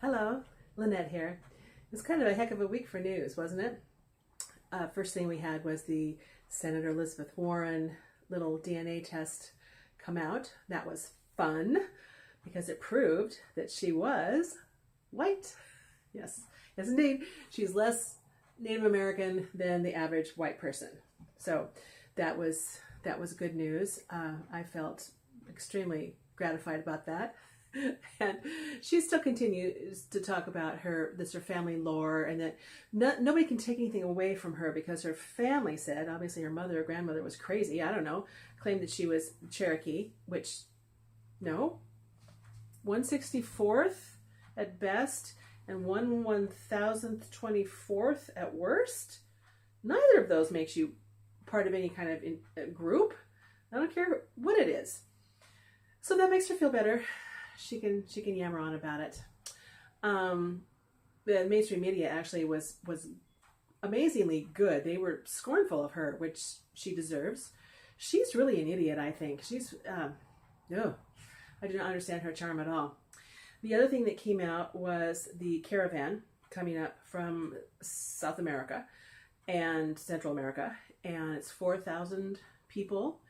Hello, Lynette here. It was kind of a heck of a week for news, wasn't it? First thing we had was the Senator Elizabeth Warren little DNA test come out. That was fun because it proved that she was white. Yes, yes indeed. She's less Native American than the average white person. So that was good news. I felt extremely gratified about that. And she still continues to talk about her family lore, and that nobody can take anything away from her because her family said, obviously her mother or grandmother was crazy, I don't know, claimed that she was Cherokee, which no, 164th at best and 1/1024th at worst. Neither of those makes you part of any kind of group. I don't care what it is. So that makes her feel better. She can yammer on about it. The mainstream media actually was amazingly good. They were scornful of her, which she deserves. She's really an idiot, I think. No, I do not understand her charm at all. The other thing that came out was the caravan coming up from South America and Central America, and it's 4,000 people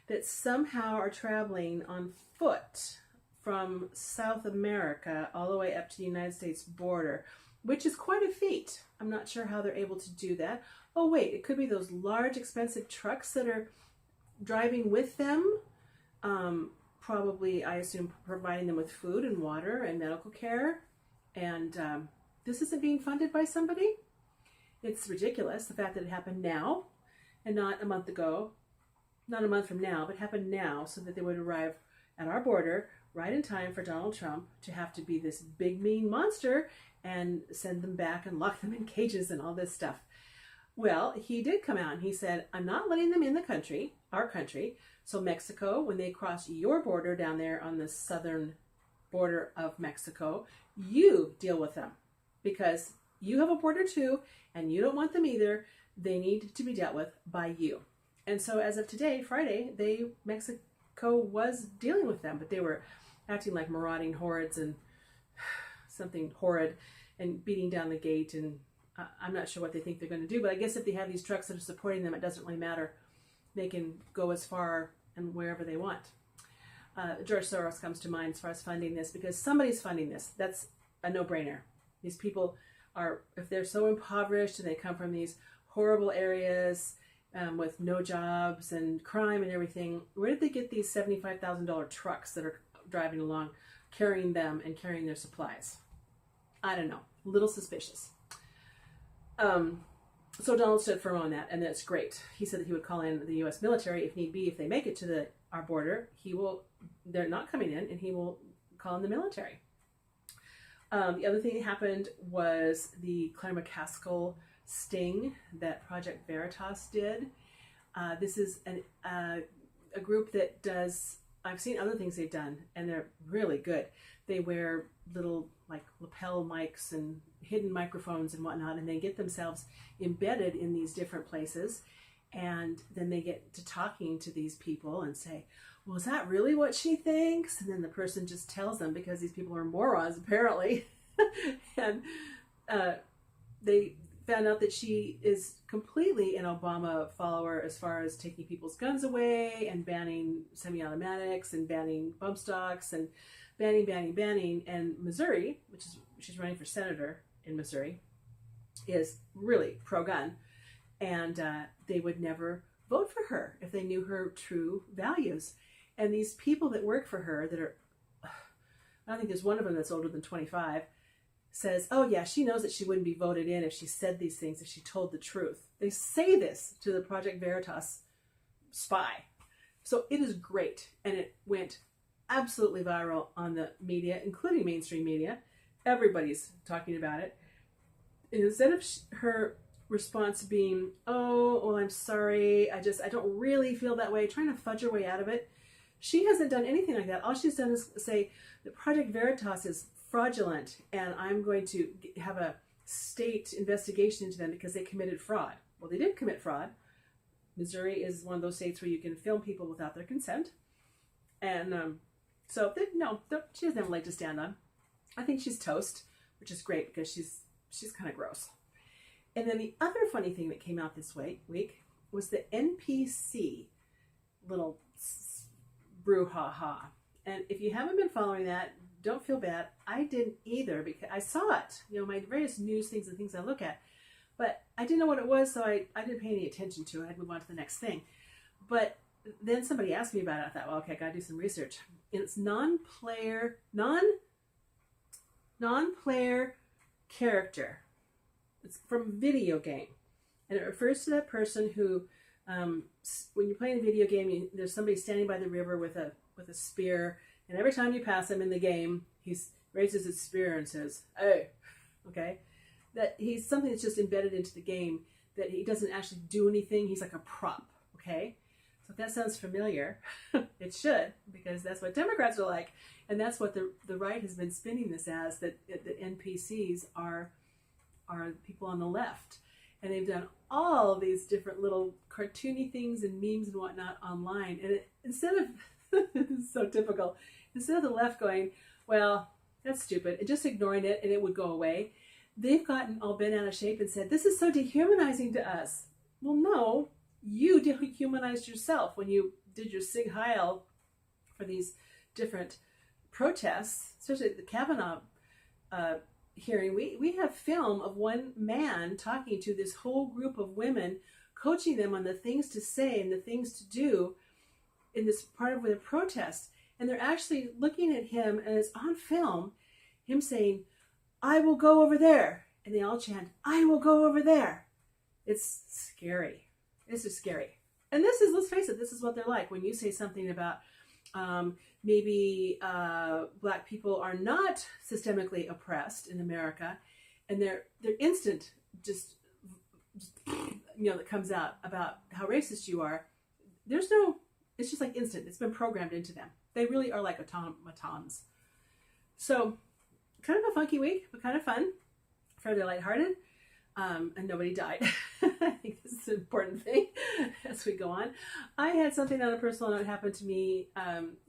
that somehow are traveling on foot from South America all the way up to the United States border, which is quite a feat. I'm not sure how they're able to do that. Oh wait, it could be those large expensive trucks that are driving with them. Probably, I assume, providing them with food and water and medical care. And this isn't being funded by somebody? It's ridiculous, the fact that it happened now and not a month ago, not a month from now, but happened now so that they would arrive at our border right in time for Donald Trump to have to be this big mean monster and send them back and lock them in cages and all this stuff. Well, he did come out and he said, I'm not letting them in the country, our country. So Mexico, when they cross your border down there on the southern border of Mexico, you deal with them because you have a border too and you don't want them either. They need to be dealt with by you. And so as of today, Friday, Mexico was dealing with them, but they were acting like marauding hordes and something horrid and beating down the gate, and I'm not sure what they think they're going to do, but I guess if they have these trucks that are supporting them, it doesn't really matter. They can go as far and wherever they want. George Soros comes to mind as far as funding this, because somebody's funding this. That's a no-brainer. These people are, if they're so impoverished and they come from these horrible areas with no jobs and crime and everything, where did they get these $75,000 trucks that are driving along, carrying them and carrying their supplies? I don't know. A little suspicious. So Donald stood firm on that, and that's great. He said that he would call in the U.S. military if need be. If they make it to our border, they're not coming in, and he will call in the military. The other thing that happened was the Claire McCaskill sting that Project Veritas did. This is a group that does, I've seen other things they've done, and they're really good. They wear little like lapel mics and hidden microphones and whatnot, and they get themselves embedded in these different places, and then they get to talking to these people and say, well, is that really what she thinks? And then the person just tells them, because these people are morons apparently. And they found out that she is completely an Obama follower as far as taking people's guns away and banning semi-automatics and banning bump stocks and banning. And Missouri, she's running for senator in Missouri, is really pro-gun. And they would never vote for her if they knew her true values. And these people that work for her that are, I don't think there's one of them that's older than 25, says, oh yeah, she knows that she wouldn't be voted in if she said these things, if she told the truth. They say this to the Project Veritas spy. So it is great. And it went absolutely viral on the media, including mainstream media. Everybody's talking about it. And instead of her response being, oh, well, I'm sorry, I don't really feel that way, trying to fudge her way out of it, she hasn't done anything like that. All she's done is say the Project Veritas is fraudulent, and I'm going to have a state investigation into them because they committed fraud. Well, they did commit fraud. Missouri is one of those states where you can film people without their consent. And she doesn't have a leg to stand on. I think she's toast. which is great because she's kind of gross. And then the other funny thing that came out this week was the NPC little brouhaha. And if you haven't been following that, don't feel bad. I didn't either because I saw it, my various news things and things I look at, but I didn't know what it was, so I didn't pay any attention to it. I'd move on to the next thing. But then somebody asked me about it. I thought, well, okay, I got to do some research. And it's non-player character. It's from video game. And it refers to that person who, when you're playing a video game, there's somebody standing by the river with a spear, and every time you pass him in the game, he raises his spear and says, "Hey," okay? That he's something that's just embedded into the game, that he doesn't actually do anything. He's like a prop, okay? So if that sounds familiar, it should, because that's what Democrats are like. And that's what the right has been spinning this as, that the NPCs are people on the left. And they've done all of these different little cartoony things and memes and whatnot online. And instead of, this is so typical, instead of the left going, well, that's stupid, and just ignoring it and it would go away, they've gotten all bent out of shape and said, this is so dehumanizing to us. Well, no, you dehumanized yourself when you did your Sig Heil for these different protests, especially the Kavanaugh hearing. We have film of one man talking to this whole group of women, coaching them on the things to say and the things to do in this part of the protest. And they're actually looking at him, and it's on film, him saying, "I will go over there." And they all chant, "I will go over there." It's scary. This is scary. And this is, let's face it, this is what they're like. When you say something about maybe Black people are not systemically oppressed in America, and they're instant just that comes out about how racist you are, it's just like instant. It's been programmed into them. They really are like automatons. So kind of a funky week, but kind of fun, fairly lighthearted, and nobody died. I think this is an important thing as we go on. I had something on a personal note happen to me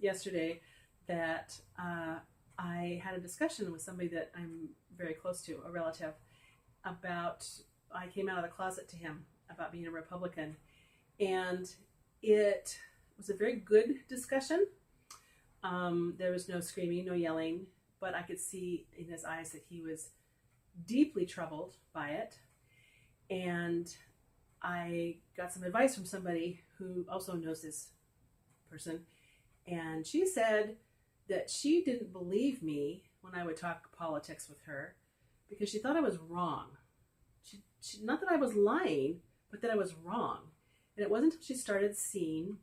yesterday that I had a discussion with somebody that I'm very close to, a relative, about, I came out of the closet to him about being a Republican, and it was a very good discussion. There was no screaming, no yelling, but I could see in his eyes that he was deeply troubled by it. And I got some advice from somebody who also knows this person. And she said that she didn't believe me when I would talk politics with her because she thought I was wrong. Not that I was lying, but that I was wrong. And it wasn't until she started seeing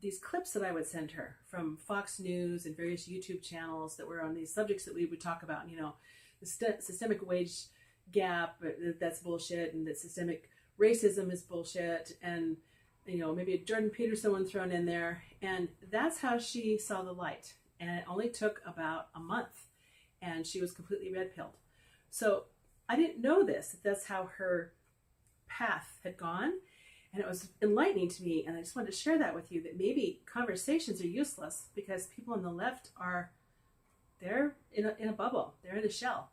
these clips that I would send her from Fox News and various YouTube channels that were on these subjects that we would talk about, the systemic wage gap, that's bullshit, and that systemic racism is bullshit, and maybe a Jordan Peterson one thrown in there. And that's how she saw the light. And it only took about a month, and she was completely red-pilled. So I didn't know this, that's how her path had gone. And it was enlightening to me, and I just wanted to share that with you, that maybe conversations are useless because people on the left they're in a bubble, they're in a shell.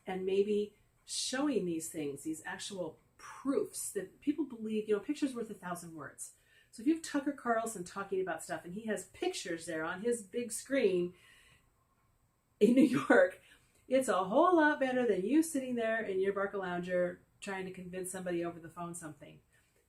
And maybe showing these things, these actual proofs that people believe, picture's worth 1,000 words. So if you have Tucker Carlson talking about stuff and he has pictures there on his big screen in New York, it's a whole lot better than you sitting there in your Barcalounger trying to convince somebody over the phone something.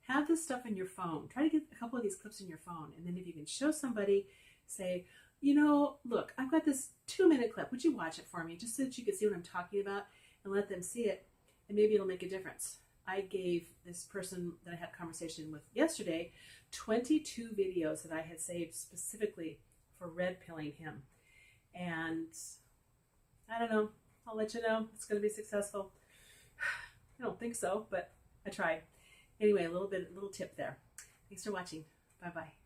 Have this stuff in your phone. Try to get a couple of these clips in your phone. And then if you can show somebody, say, look, I've got this 2-minute clip. Would you watch it for me? Just so that you can see what I'm talking about, and let them see it. And maybe it'll make a difference. I gave this person that I had a conversation with yesterday 22 videos that I had saved specifically for red pilling him. And I don't know. I'll let you know. It's going to be successful. I don't think so, but I tried. Anyway, a little tip there. Thanks for watching. Bye-bye.